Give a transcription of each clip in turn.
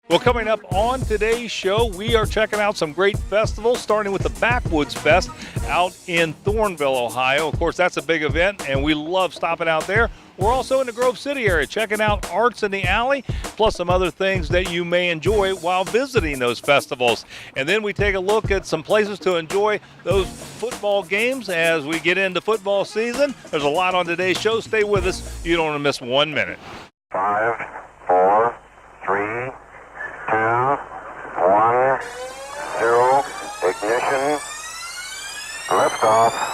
Well, coming up on today's show, we are checking out some great festivals, starting with the Backwoods Fest out in Thornville, Ohio. Of course, that's a big event, and we love stopping out there. We're also in the Grove City area, checking out Arts in the Alley, plus some other things that you may enjoy while visiting those festivals. And then we take a look at some places to enjoy those football games as we get into football season. There's a lot on today's show. Stay with us. You don't want to miss 1 minute. 5, 4, 3, 2, 1, 0, ignition, liftoff.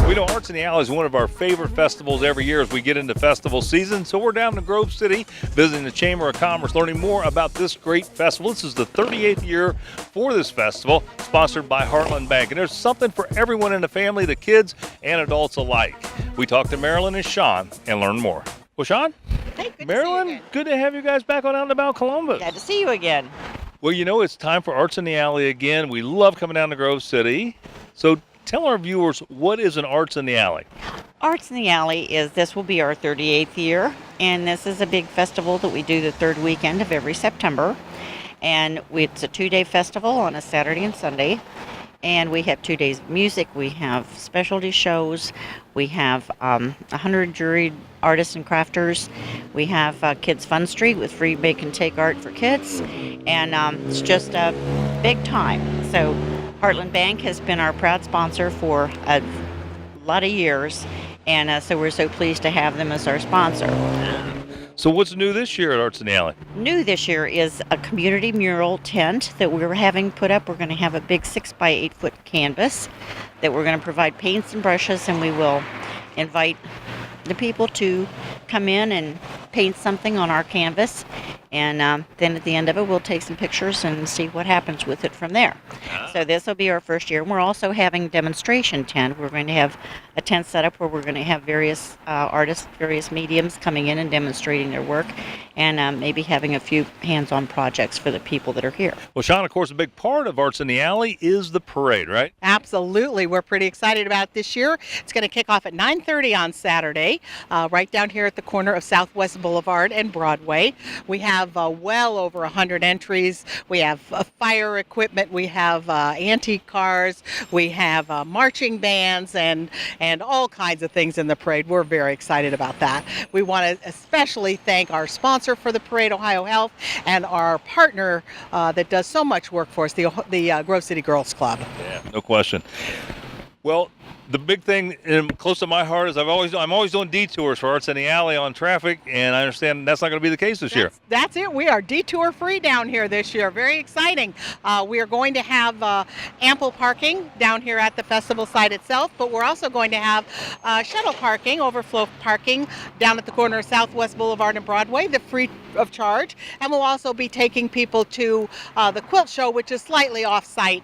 We know Arts in the Alley is one of our favorite festivals every year as we get into festival season. So we're down in Grove City visiting the Chamber of Commerce, learning more about this great festival. This is the 38th year for this festival, sponsored by Heartland Bank. And there's something for everyone in the family, the kids and adults alike. We talked to Marilyn and Sean and learn more. Well, Sean? Hey, good Marilyn, to see you again. good to have you guys back on out and about Columbus. Glad to see you again. Well, you know, it's time for Arts in the Alley again. We love coming down to Grove City. So tell our viewers, what is an Arts in the Alley? Arts in the Alley this will be our 38th year, and this is a big festival that we do the third weekend of every September. And it's a 2-day festival on a Saturday and Sunday. And we have 2 days of music, we have specialty shows, we have 100 juried artists and crafters, we have Kids Fun Street with free make and take art for kids, and it's just a big time. So Heartland Bank has been our proud sponsor for a lot of years, and so we're so pleased to have them as our sponsor. So what's new this year at Arts in the Alley? New this year is a community mural tent that we're having put up. We're going to have a big 6 by 8 foot canvas that we're going to provide paints and brushes, and we will invite the people to come in and paint something on our canvas, and then at the end of it we'll take some pictures and see what happens with it from there. So this will be our first year. We're also having demonstration tent. We're going to have a tent set up where we're going to have various artists, various mediums coming in and demonstrating their work, and maybe having a few hands-on projects for the people that are here. Well, Sean, of course, a big part of Arts in the Alley is the parade, right? Absolutely. We're pretty excited about it this year. It's going to kick off at 9:30 on Saturday, right down here at the corner of Southwest Boulevard and Broadway. We have well over 100 entries. We have fire equipment. We have antique cars. We have marching bands and all kinds of things in the parade. We're very excited about that. We want to especially thank our sponsor for the parade, Ohio Health, and our partner that does so much work for us, the Grove City Girls Club. Yeah, no question. Well, the big thing close to my heart is I'm always doing detours for Arts in the Alley on traffic, and I understand that's not going to be the case this year. That's it. We are detour free down here this year. Very exciting. We are going to have ample parking down here at the festival site itself, but we're also going to have shuttle parking, overflow parking down at the corner of Southwest Boulevard and Broadway, the free of charge, and we'll also be taking people to the quilt show, which is slightly off-site,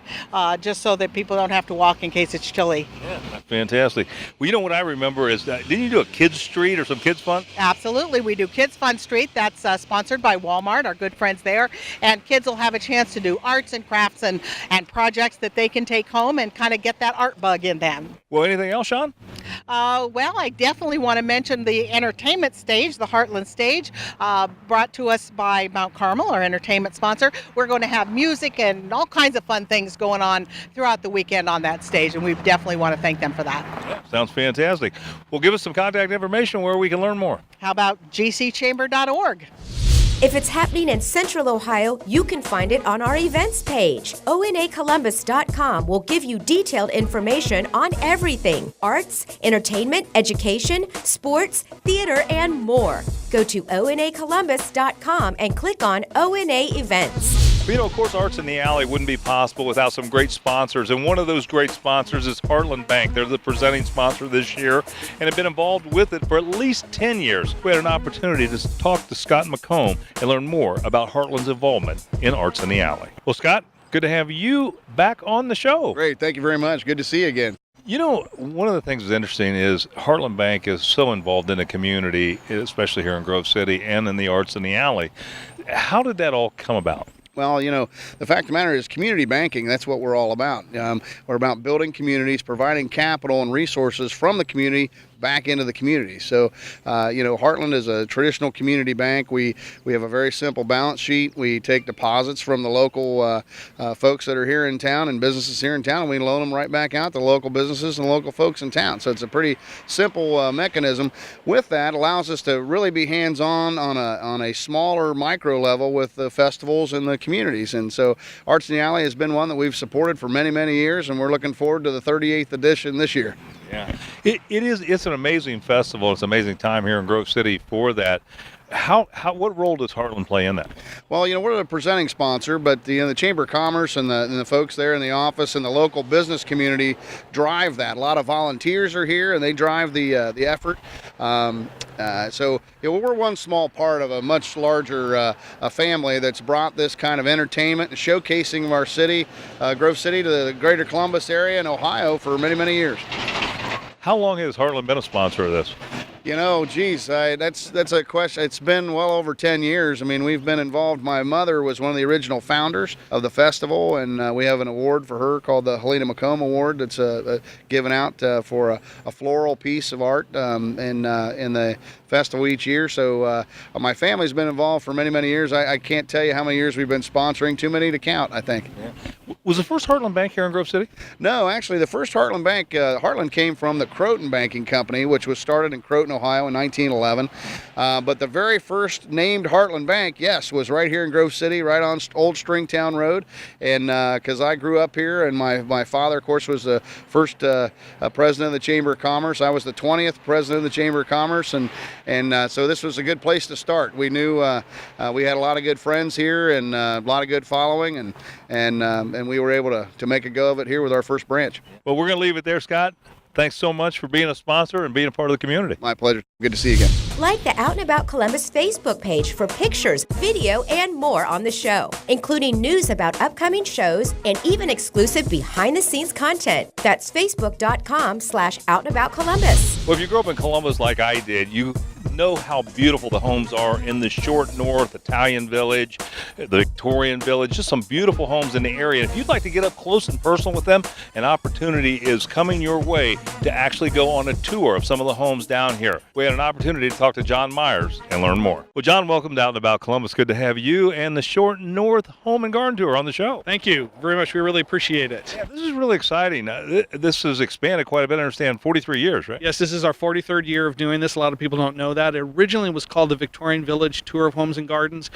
just so that people don't have to walk in case it's chilly. Yeah, fantastic. Well, you know what I remember is, didn't you do a kids street or some kids fun? Absolutely. We do Kids Fun Street. That's sponsored by Walmart, our good friends there, and kids will have a chance to do arts and crafts and projects that they can take home and kind of get that art bug in them. Well, anything else, Sean? Well, I definitely want to mention the entertainment stage, the Heartland stage, brought to us by Mount Carmel, our entertainment sponsor. We're going to have music and all kinds of fun things going on throughout the weekend on that stage, and we definitely want to thank them for that. Yeah, sounds fantastic. Well, give us some contact information where we can learn more. How about gcchamber.org? If it's happening in Central Ohio, you can find it on our events page. onacolumbus.com will give you detailed information on everything: arts, entertainment, education, sports, theater, and more. Go to onacolumbus.com and click on ONA Events. You know, of course, Arts in the Alley wouldn't be possible without some great sponsors, and one of those great sponsors is Heartland Bank. They're the presenting sponsor this year and have been involved with it for at least 10 years. We had an opportunity to talk to Scott McComb and learn more about Heartland's involvement in Arts in the Alley. Well, Scott, good to have you back on the show. Great. Thank you very much. Good to see you again. You know, one of the things that's interesting is Heartland Bank is so involved in the community, especially here in Grove City and in the Arts in the Alley. How did that all come about? Well, you know, the fact of the matter is community banking, that's what we're all about. We're about building communities, providing capital and resources from the community back into the community. So, you know, Heartland is a traditional community bank. We have a very simple balance sheet. We take deposits from the local folks that are here in town and businesses here in town, and we loan them right back out to local businesses and local folks in town. So it's a pretty simple mechanism. With that, allows us to really be hands-on on a smaller micro level with the festivals and the communities. And so Arts in the Alley has been one that we've supported for many, many years, and we're looking forward to the 38th edition this year. Yeah, it's an amazing festival. It's an amazing time here in Grove City for that. What role does Heartland play in that? Well, you know, we're the presenting sponsor, but the Chamber of Commerce and the folks there in the office and the local business community drive that. A lot of volunteers are here, and they drive the effort. So, you know, we're one small part of a much larger family that's brought this kind of entertainment and showcasing of our city, Grove City, to the greater Columbus area and Ohio for many, many years. How long has Heartland been a sponsor of this? You know, geez, that's a question. It's been well over 10 years. I mean, we've been involved. My mother was one of the original founders of the festival, and we have an award for her called the Helena McComb Award that's given out for a floral piece of art in the festival each year. So my family's been involved for many, many years. I can't tell you how many years we've been sponsoring. Too many to count, I think. Yeah. Was the first Heartland Bank here in Grove City? No, actually, the first Heartland Bank, Heartland came from the Croton Banking Company, which was started in Croton, Ohio in 1911. But the very first named Heartland Bank, yes, was right here in Grove City, right on Old Stringtown Road. And because I grew up here, and my father, of course, was the first president of the Chamber of Commerce. I was the 20th president of the Chamber of Commerce, and so this was a good place to start. We knew we had a lot of good friends here and a lot of good following, and we were able to make a go of it here with our first branch. Well, we're going to leave it there, Scott. Thanks so much for being a sponsor and being a part of the community. My pleasure. Good to see you again. Like the Out and About Columbus Facebook page for pictures, video, and more on the show, including news about upcoming shows and even exclusive behind-the-scenes content. That's facebook.com/OutandAboutColumbus. Well, if you grew up in Columbus like I did, you know how beautiful the homes are in the Short North, Italian Village, the Victorian Village, just some beautiful homes in the area. If you'd like to get up close and personal with them, an opportunity is coming your way to actually go on a tour of some of the homes down here. We had an opportunity to talk to John Myers and learn more. Well, John, welcome to Out and About Columbus. Good to have you and the Short North Home and Garden Tour on the show. Thank you very much. We really appreciate it. Yeah, this is really exciting. This has expanded quite a bit. I understand 43 years, right? Yes, this is our 43rd year of doing this. A lot of people don't know that. It originally was called the Victorian Village Tour of Homes and Gardens,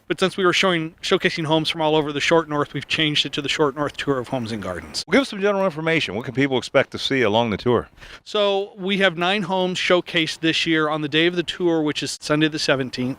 but since we were showcasing homes from all over the Short North, we've changed it to the Short North Tour of Homes and Gardens. Well, give us some general information. What can people expect to see along the tour? So we have 9 homes showcased this year on the day of the tour, which is Sunday the 17th.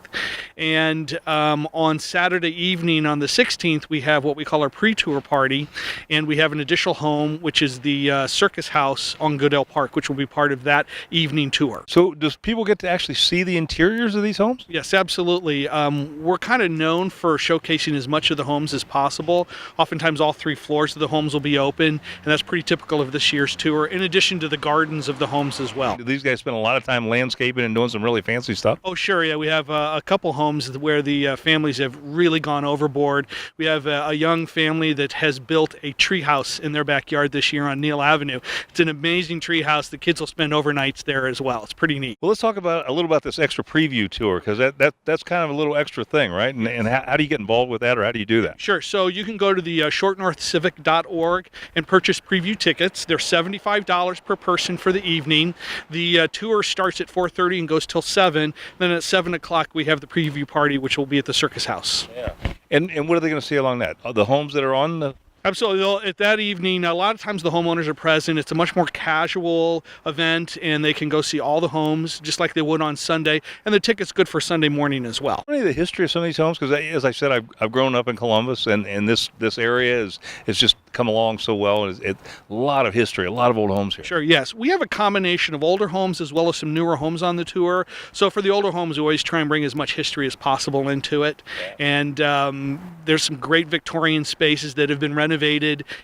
And on Saturday evening on the 16th, we have what we call our pre-tour party. And we have an additional home, which is the Circus House on Goodell Park, which will be part of that evening tour. So does people get to actually see the interiors of these homes? Yes, absolutely. We're kind of known for showcasing as much of the homes as possible. Oftentimes all 3 floors of the homes will be open, and that's pretty typical of this year's tour, in addition to the gardens of the homes as well. Do these guys spend a lot of time landscaping and doing some really fancy stuff? Oh, sure. Yeah, we have a couple homes where the families have really gone overboard. We have a young family that has built a tree house in their backyard this year on Neal Avenue. It's an amazing tree house. The kids will spend overnights there as well. It's pretty neat. Well, let's talk about a little about this extra preview tour, because that's kind of a little extra thing, right? And how do you get involved with that, or how do you do that? Sure. So you can go to the shortnorthcivic.org and purchase preview tickets. They're $75 per person for the evening. The tour starts at 4:30 and goes till 7. Then at 7 o'clock we have the preview party, which will be at the Circus House. Yeah. And what are they going to see along that? The homes that are on the... Absolutely. At that evening, a lot of times the homeowners are present. It's a much more casual event, and they can go see all the homes just like they would on Sunday. And the ticket's good for Sunday morning as well. Tell me the history of some of these homes, because as I said, I've grown up in Columbus, and this area has just come along so well. It's a lot of history, a lot of old homes here. Sure, yes. We have a combination of older homes as well as some newer homes on the tour. So for the older homes, we always try and bring as much history as possible into it. And there's some great Victorian spaces that have been renovated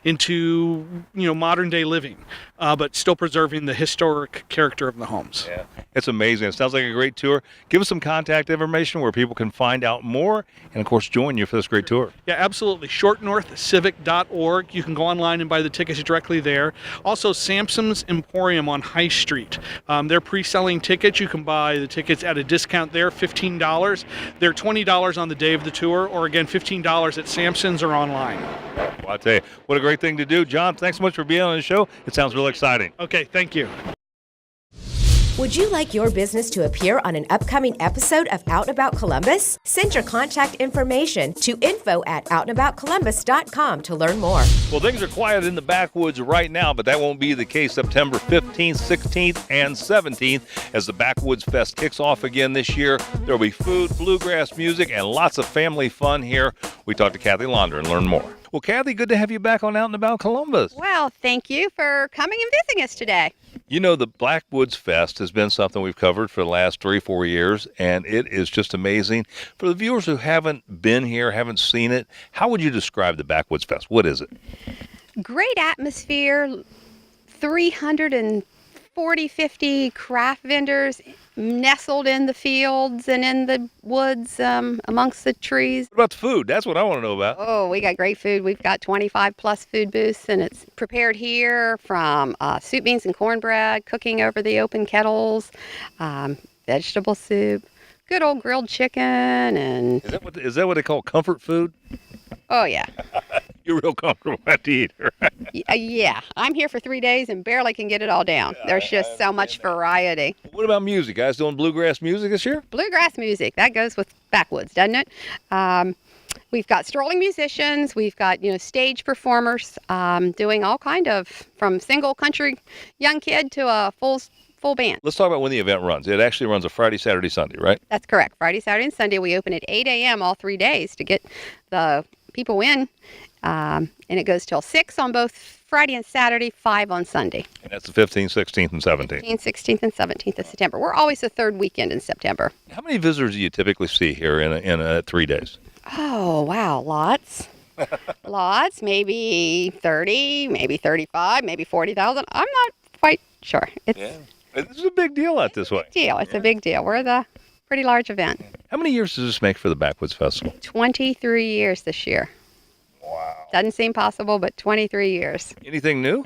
into modern day living, but still preserving the historic character of the homes. Yeah, it's amazing. It sounds like a great tour. Give us some contact information where people can find out more, and of course join you for this great tour. Yeah, absolutely. shortnorthcivic.org. You can go online and buy the tickets directly there. Also, Samson's Emporium on High Street. They're pre-selling tickets. You can buy the tickets at a discount there, $15. They're $20 on the day of the tour, or again $15 at Samson's or online. Well, I tell you, what a great thing to do. John, thanks so much for being on the show. It sounds really exciting. Okay, thank you. Would you like your business to appear on an upcoming episode of Out and About Columbus? Send your contact information to info@outandaboutcolumbus.com to learn more. Well, things are quiet in the backwoods right now, but that won't be the case September 15th, 16th, and 17th as the Backwoods Fest kicks off again this year. There will be food, bluegrass music, and lots of family fun here. We talked to Kathy Launder and learn more. Well, Kathy, good to have you back on Out and About Columbus. Well, thank you for coming and visiting us today. You know, the Backwoods Fest has been something we've covered for the last 3-4 years, and it is just amazing. For the viewers who haven't been here, haven't seen it, how would you describe the Backwoods Fest? What is it? Great atmosphere, 340, 50 craft vendors nestled in the fields and in the woods amongst the trees. What about the food? That's what I want to know about. Oh, we got great food. We've got 25 plus food booths, and it's prepared here from soup, beans, and cornbread, cooking over the open kettles, vegetable soup, good old grilled chicken, and... Is that what they call comfort food? Oh, yeah. You're real comfortable at to eat, right? Yeah. I'm here for 3 days and barely can get it all down. There's just so much variety. What about music? Guys doing bluegrass music this year? Bluegrass music, that goes with Backwoods, doesn't it? We've got strolling musicians. We've got, stage performers doing all kind of, from single country young kid to a full band. Let's talk about when the event runs. It actually runs a Friday, Saturday, Sunday, right? That's correct. Friday, Saturday, and Sunday. We open at 8 a.m. all 3 days to get the people in. And it goes till 6 on both Friday and Saturday, 5 on Sunday. And that's the 15th, 16th, and 17th. 15th, 16th, and 17th of September. We're always the third weekend in September. How many visitors do you typically see here in 3 days? Oh, wow. Lots. Lots. Maybe 30, maybe 35, maybe 40,000. I'm not quite sure. This is a big deal out this way. It's a big deal. We're the pretty large event. How many years does this make for the Backwoods Festival? 23 years this year. Wow. Doesn't seem possible, but 23 years. Anything new?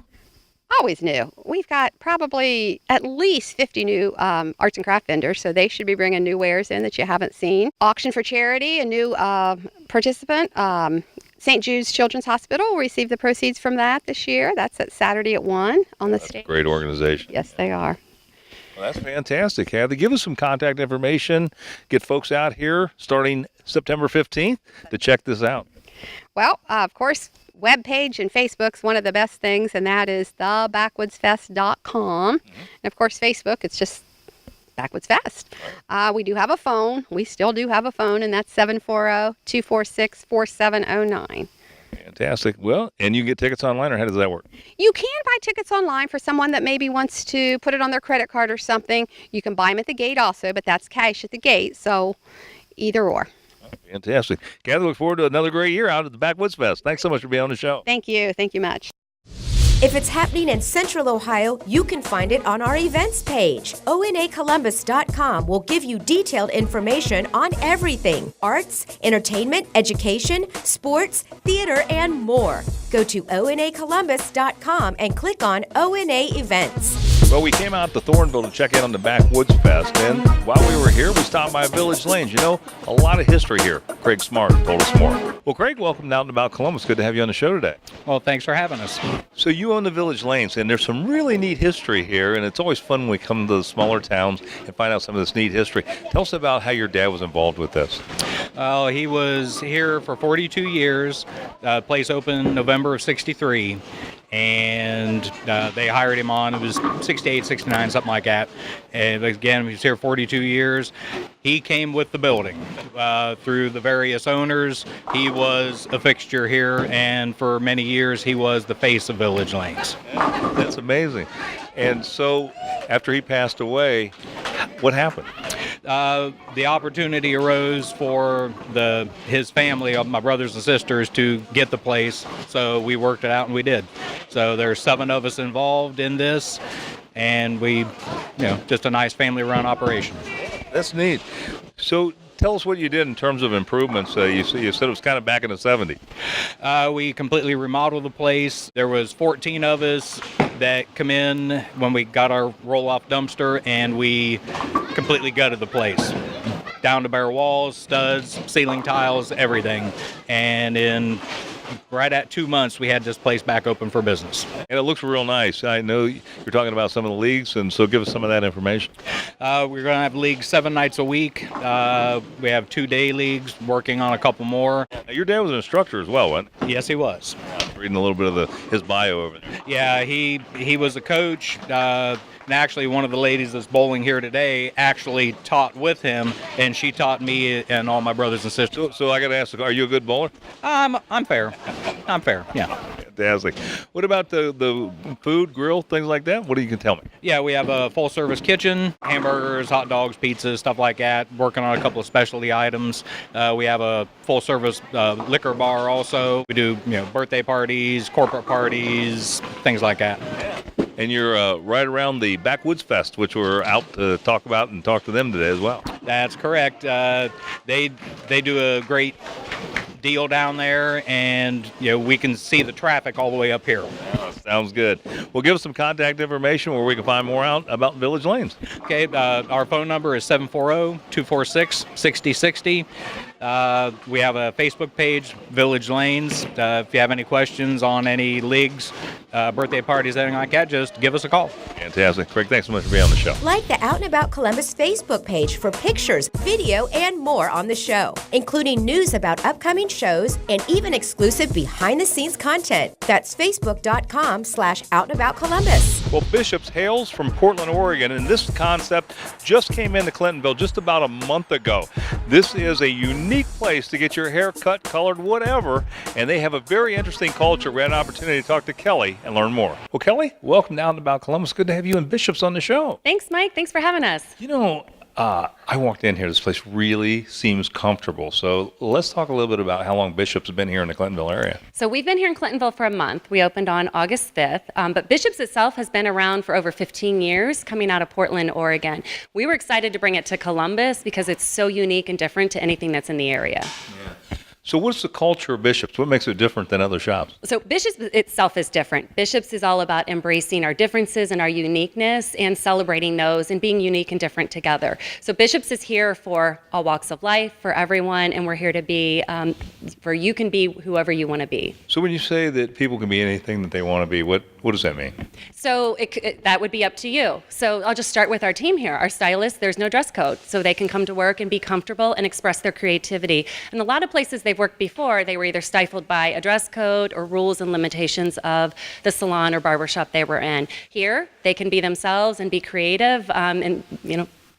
Always new. We've got probably at least 50 new arts and craft vendors, so they should be bringing new wares in that you haven't seen. Auction for charity, a new participant. St. Jude's Children's Hospital will receive the proceeds from that this year. That's at Saturday at 1 on the stage. Great organization. Yes, they are. Well, that's fantastic, Kathy. Give us some contact information. Get folks out here starting September 15th to check this out. Well, of course, webpage and Facebook's one of the best things, and that is thebackwoodsfest.com. And of course, Facebook, it's just Backwoods Fest. We do have a phone. We still do have a phone, and that's 740-246-4709. Fantastic. Well, and you can get tickets online, or how does that work? You can buy tickets online for someone that maybe wants to put it on their credit card or something. You can buy them at the gate also, but that's cash at the gate, so either or. Fantastic. Kathy, look forward to another great year out at the Backwoods Fest. Thanks so much for being on the show. Thank you. Thank you much. If it's happening in Central Ohio, you can find it on our events page. ONAColumbus.com will give you detailed information on everything: arts, entertainment, education, sports, theater, and more. Go to ONAColumbus.com and click on ONA Events. Well, we came out to Thornville to check in on the Backwoods Fest, and while we were here, we stopped by Village Lanes. You know, a lot of history here. Craig Smart told us more. Well, Craig, welcome down to about Columbus. Good to have you on the show today. Well, thanks for having us. So you own the Village Lanes, and there's some really neat history here, and it's always fun when we come to the smaller towns and find out some of this neat history. Tell us about how your dad was involved with this. He was here for 42 years. Place opened November of 63. And they hired him on. It was 68, 69, something like that. And again, he was here 42 years. He came with the building through the various owners. He was a fixture here, and for many years, he was the face of Village Lanes. That's amazing. And so, after he passed away, what happened? The opportunity arose for his family, my brothers and sisters, to get the place. So we worked it out, and we did. So there's 7 of us involved in this, and we, just a nice family-run operation. That's neat. So tell us what you did in terms of improvements. You said it was kind of back in the 70s. We completely remodeled the place. There was 14 of us that come in when we got our roll-off dumpster, and we completely gutted the place. Down to bare walls, studs, ceiling tiles, everything. And in right at 2 months, we had this place back open for business. And it looks real nice. I know you're talking about some of the leagues, and so give us some of that information. We're going to have leagues 7 nights a week. We have 2 day leagues, working on a couple more. Now, your dad was an instructor as well, wasn't he? Yes, he was. Reading a little bit of his bio over there. Yeah, he was a coach. And actually, one of the ladies that's bowling here today actually taught with him, and she taught me and all my brothers and sisters. So I got to ask, are you a good bowler? I'm fair. I'm fair, yeah. Fantastic. What about the food, grill, things like that? What do you can tell me? Yeah, we have a full-service kitchen, hamburgers, hot dogs, pizzas, stuff like that. Working on a couple of specialty items. We have a full-service liquor bar also. We do, birthday parties, corporate parties, things like that. And you're right around the Backwoods Fest, which we're out to talk about and talk to them today as well. That's correct. They do a great deal down there, and we can see the traffic all the way up here. Oh, sounds good. Well, give us some contact information where we can find more out about Village Lanes. Okay, our phone number is 740-246-6060. We have a Facebook page, Village Lanes. If you have any questions on any leagues, birthday parties, anything like that, just give us a call. Fantastic. Craig, thanks so much for being on the show. Like the Out and About Columbus Facebook page for pictures, video, and more on the show, including news about upcoming shows and even exclusive behind-the-scenes content. That's facebook.com/OutandAboutColumbus. Well, Bishops hails from Portland, Oregon, and this concept just came into Clintonville just about a month ago. This is a unique place to get your hair cut, colored, whatever, and they have a very interesting culture. We had an opportunity to talk to Kelly and learn more. Well, Kelly, welcome down to About Columbus. Good to have you and Bishops on the show. Thanks, Mike. Thanks for having us. I walked in here. This place really seems comfortable. So let's talk a little bit about how long Bishops has been here in the Clintonville area. So we've been here in Clintonville for a month. We opened on August 5th, but Bishops itself has been around for over 15 years, coming out of Portland, Oregon. We were excited to bring it to Columbus because it's so unique and different to anything that's in the area. Yeah. So what's the culture of Bishops? What makes it different than other shops? So Bishops itself is different. Bishops is all about embracing our differences and our uniqueness and celebrating those and being unique and different together. So Bishops is here for all walks of life, for everyone, and we're here to be, for you can be whoever you want to be. So when you say that people can be anything that they want to be, what does that mean? So that would be up to you. So I'll just start with our team here. Our stylists, there's no dress code, so they can come to work and be comfortable and express their creativity. And a lot of places they've worked before, they were either stifled by a dress code or rules and limitations of the salon or barbershop they were in. Here, they can be themselves and be creative, and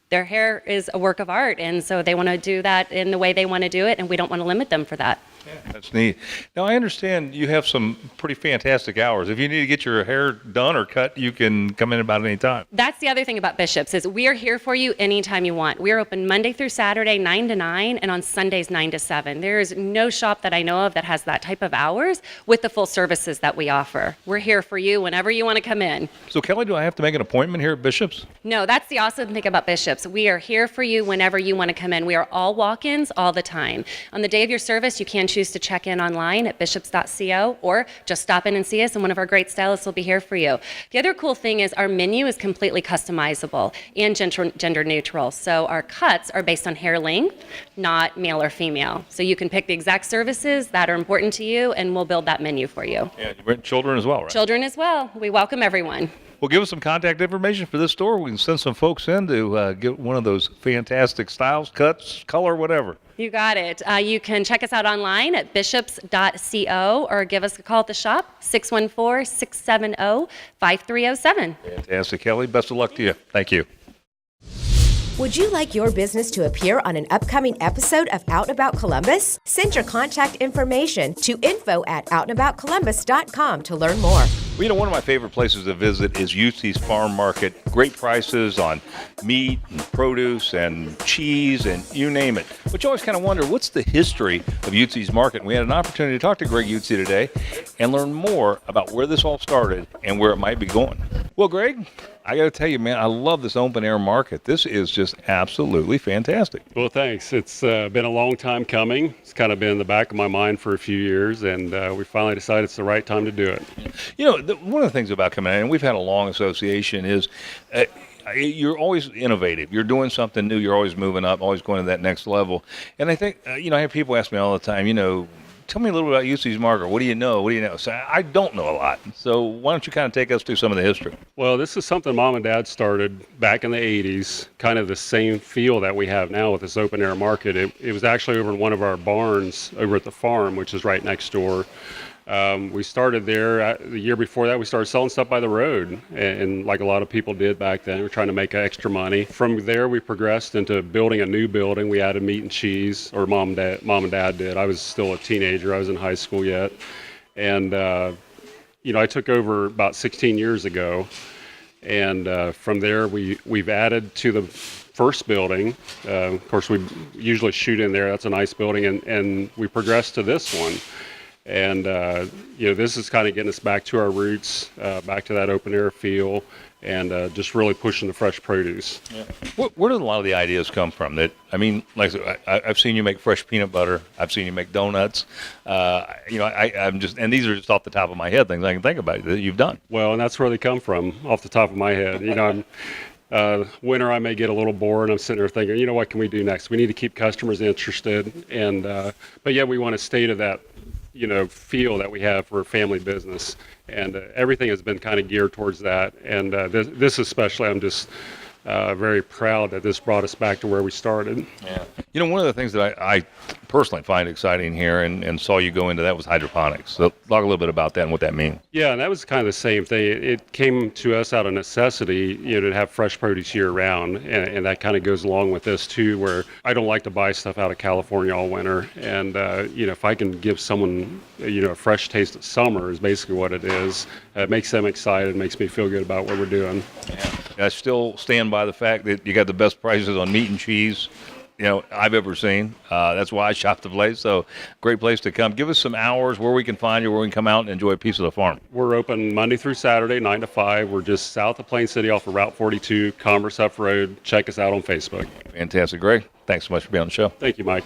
their hair is a work of art, and so they want to do that in the way they want to do it, and we don't want to limit them for that. Yeah, that's neat. Now, I understand you have some pretty fantastic hours. If you need to get your hair done or cut, you can come in about any time. That's the other thing about Bishops is we are here for you anytime you want. We are open Monday through Saturday, 9 to 9, and on Sundays, 9 to 7. There is no shop that I know of that has that type of hours with the full services that we offer. We're here for you whenever you want to come in. So, Kelly, do I have to make an appointment here at Bishops? No, that's the awesome thing about Bishops. We are here for you whenever you want to come in. We are all walk-ins all the time. On the day of your service, you can choose choose to check in online at bishops.co or just stop in and see us, and one of our great stylists will be here for you. The other cool thing is our menu is completely customizable and gender neutral. So our cuts are based on hair length, not male or female. So you can pick the exact services that are important to you, and we'll build that menu for you. Yeah, you bring children as well, right? Children as well. We welcome everyone. Well, give us some contact information for this store. We can send some folks in to get one of those fantastic styles, cuts, color, whatever. You got it. You can check us out online at bishops.co or give us a call at the shop, 614-670-5307. Fantastic, Kelly. Best of luck to you. Thank you. Would you like your business to appear on an upcoming episode of Out and About Columbus? Send your contact information to info@outandaboutcolumbus.com to learn more. Well, you know, one of my favorite places to visit is Utzi's Farm Market. Great prices on meat and produce and cheese and you name it. But you always kind of wonder, what's the history of Utzi's Market? And we had an opportunity to talk to Greg Utzi today and learn more about where this all started and where it might be going. Well, Greg, I got to tell you, man, I love this open air market. This is just absolutely fantastic. Well, thanks. It's been a long time coming. It's kind of been in the back of my mind for a few years, and we finally decided it's the right time to do it. You know, one of the things about coming in, and we've had a long association, is you're always innovative. You're doing something new. You're always moving up, always going to that next level. And I think, you know, I have people ask me all the time, you know, tell me a little bit about Utzi's Market. What do you know? What do you know? So I don't know a lot. So why don't you kind of take us through some of the history? Well, this is something Mom and Dad started back in the 80s, kind of the same feel that we have now with this open air market. It was actually over in one of our barns over at the farm, which is right next door. We started there the year before that. We started selling stuff by the road, and like a lot of people did back then, we were trying to make extra money. From there, we progressed into building a new building. We added meat and cheese, or Mom and Dad did. I was still a teenager. I was in high school yet, and you know, I took over about 16 years ago, and from there, we've added to the first building. Of course, we usually shoot in there. That's a nice building, and we progressed to this one. And, you know, this is kind of getting us back to our roots, back to that open air feel, and just really pushing the fresh produce. Yeah. Where did a lot of the ideas come from? That, I mean, like I've seen you make fresh peanut butter. I've seen you make donuts. You know, I'm just, and these are just off the top of my head things I can think about that you've done. Well, and that's where they come from, off the top of my head. You know, winter I may get a little bored. I'm sitting there thinking, you know, what can we do next? We need to keep customers interested, and but yeah, we want to stay to that, you know, feel that we have for a family business, and everything has been kind of geared towards that. And this especially, I'm just very proud that this brought us back to where we started. Yeah. You know, one of the things that I personally find exciting here and saw you go into that was hydroponics. So talk a little bit about that and what that means. Yeah, and that was kind of the same thing. It came to us out of necessity, you know, to have fresh produce year round, and that kind of goes along with this too, where I don't like to buy stuff out of California all winter. And, you know, if I can give someone, you know, a fresh taste of summer is basically what it is. It makes them excited, makes me feel good about what we're doing. Yeah. I still stand by the fact that you got the best prices on meat and cheese, you know, I've ever seen. That's why I shop the place. So great place to come. Give us some hours where we can find you, where we can come out and enjoy a piece of the farm. We're open Monday through Saturday, 9 to 5. We're just south of Plain City off of Route 42, Commerce Up Road. Check us out on Facebook. Fantastic. Greg, thanks so much for being on the show. Thank you, Mike.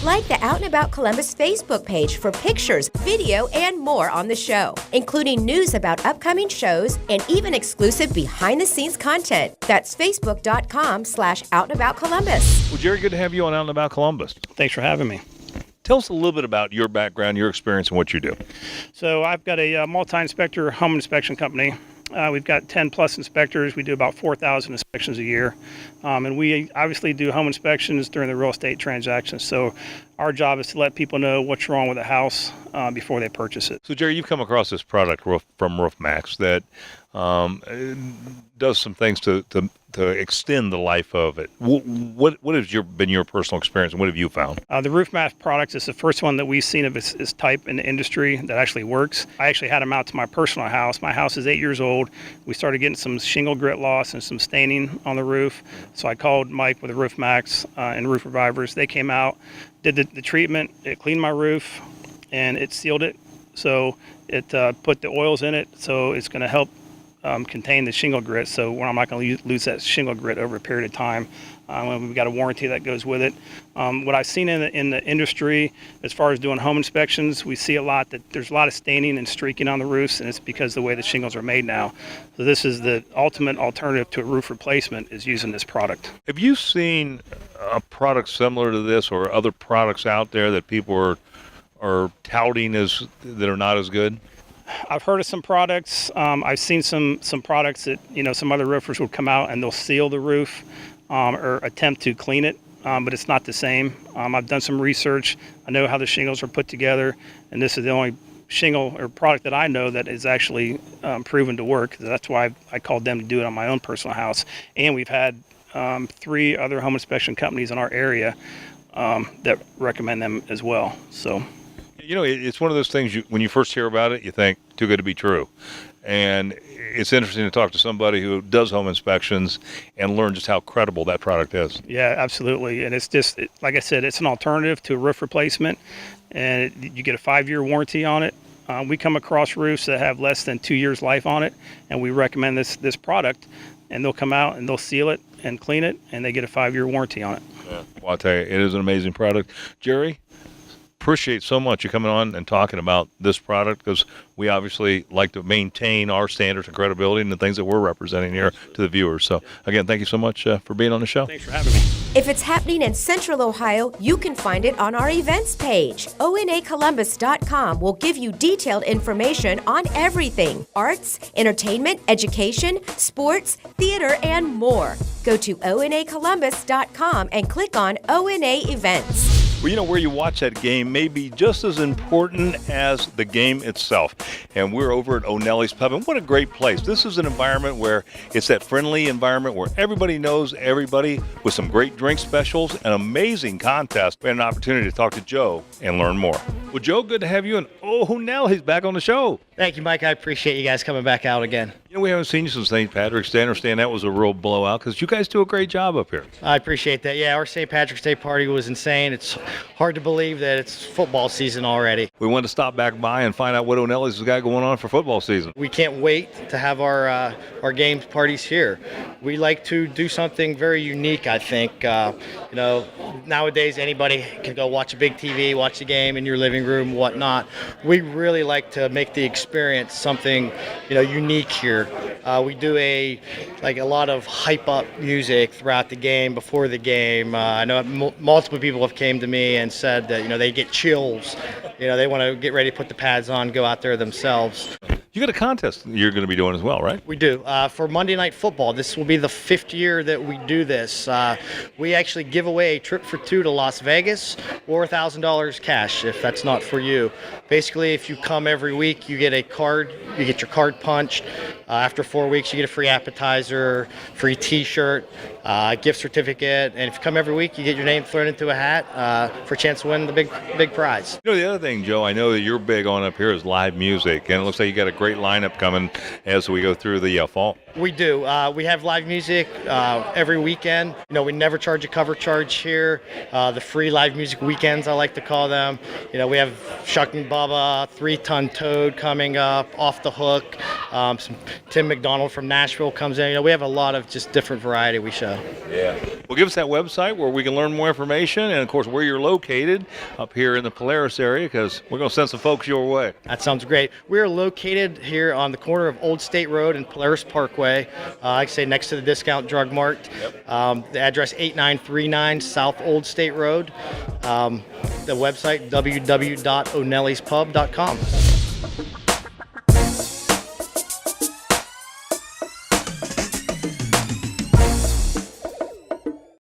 Like the Out and About Columbus Facebook page for pictures, video, and more on the show, including news about upcoming shows and even exclusive behind-the-scenes content. That's facebook.com/OutandAboutColumbus. Well, Jerry, good to have you on Out and About Columbus. Thanks for having me. Tell us a little bit about your background, your experience, and what you do. So I've got a multi-inspector home inspection company. We've got 10 plus inspectors. We do about 4,000 inspections a year. And we obviously do home inspections during the real estate transactions. So our job is to let people know what's wrong with a house before they purchase it. So Jerry, you've come across this product from RuffMax that does some things to extend the life of it. What has been your personal experience, and what have you found? The RuffMax product is the first one that we've seen of its type in the industry that actually works. I actually had them out to my personal house. My house is 8 years old. We started getting some shingle grit loss and some staining on the roof. So I called Mike with the RuffMax and Roof Revivers. They came out, did the treatment. It cleaned my roof, and it sealed it. So it put the oils in it, so it's going to help contain the shingle grit, so I'm not going to lose that shingle grit over a period of time. We've got a warranty that goes with it. What I've seen in the industry, as far as doing home inspections, we see a lot that there's a lot of staining and streaking on the roofs, and it's because of the way the shingles are made now. So this is the ultimate alternative to a roof replacement, is using this product. Have you seen a product similar to this or other products out there that people are touting as that are not as good? I've heard of some products. I've seen some products that, some other roofers will come out and they'll seal the roof or attempt to clean it, but it's not the same. I've done some research. I know how the shingles are put together, and this is the only shingle or product that I know that is actually proven to work. That's why I called them to do it on my own personal house. And we've had 3 other home inspection companies in our area that recommend them as well. So, it's one of those things when you first hear about it, you think too good to be true. And it's interesting to talk to somebody who does home inspections and learn just how credible that product is. Yeah, absolutely. And it's just, like I said, it's an alternative to a roof replacement, and you get a 5-year warranty on it. We come across roofs that have less than 2 years life on it, and we recommend this product, and they'll come out and they'll seal it and clean it, and they get a 5-year warranty on it. Yeah. Well, I'll tell you, it is an amazing product. Jerry, appreciate so much you coming on and talking about this product, because we obviously like to maintain our standards of credibility and the things that we're representing here to the viewers. So, again, thank you so much for being on the show. Thanks for having me. If it's happening in Central Ohio, you can find it on our events page. ONAColumbus.com will give you detailed information on everything: arts, entertainment, education, sports, theater, and more. Go to ONAColumbus.com and click on ONA Events. Well, where you watch that game may be just as important as the game itself. And we're over at O'Nellie's Pub, and what a great place. This is an environment where it's that friendly environment where everybody knows everybody, with some great drink specials, an amazing contest. We had an opportunity to talk to Joe and learn more. Well, Joe, good to have you. And O'Nellie's back on the show. Thank you, Mike. I appreciate you guys coming back out again. We haven't seen you since St. Patrick's Day. I understand that was a real blowout because you guys do a great job up here. I appreciate that. Yeah, our St. Patrick's Day party was insane. It's hard to believe that it's football season already. We wanted to stop back by and find out what O'Nellie's has got going on for football season. We can't wait to have our games parties here. We like to do something very unique, I think. Nowadays anybody can go watch a big TV, watch the game in your living room, whatnot. We really like to make the experience something, unique here. We do a lot of hype up music throughout the game, before the game. I know multiple people have came to me and said that they get chills. They want to get ready to put the pads on, go out there themselves. You got a contest you're going to be doing as well, right? We do. For Monday Night Football, this will be the 5th year that we do this. We actually give away a trip for 2 to Las Vegas or $1,000 cash if that's not for you. Basically, if you come every week, you get a card. You get your card punched. After 4 weeks, you get a free appetizer, free T-shirt, gift certificate, and if you come every week, you get your name thrown into a hat for a chance to win the big prize. The other thing, Joe, I know that you're big on up here is live music, and it looks like you got a great lineup coming as we go through the fall. We do. We have live music every weekend. We never charge a cover charge here. The free live music weekends, I like to call them. We have Shuck and Bubba, 3-Ton Toad coming up, Off the Hook. Some Tim McDonald from Nashville comes in. We have a lot of just different variety we show. Yeah. Well, give us that website where we can learn more information, and of course where you're located up here in the Polaris area, because we're going to send some folks your way. That sounds great. We're located here on the corner of Old State Road and Polaris Parkway. Like I say, next to the Discount Drug Mart. Yep. The address 8939 South Old State Road. The website www.onelliespub.com.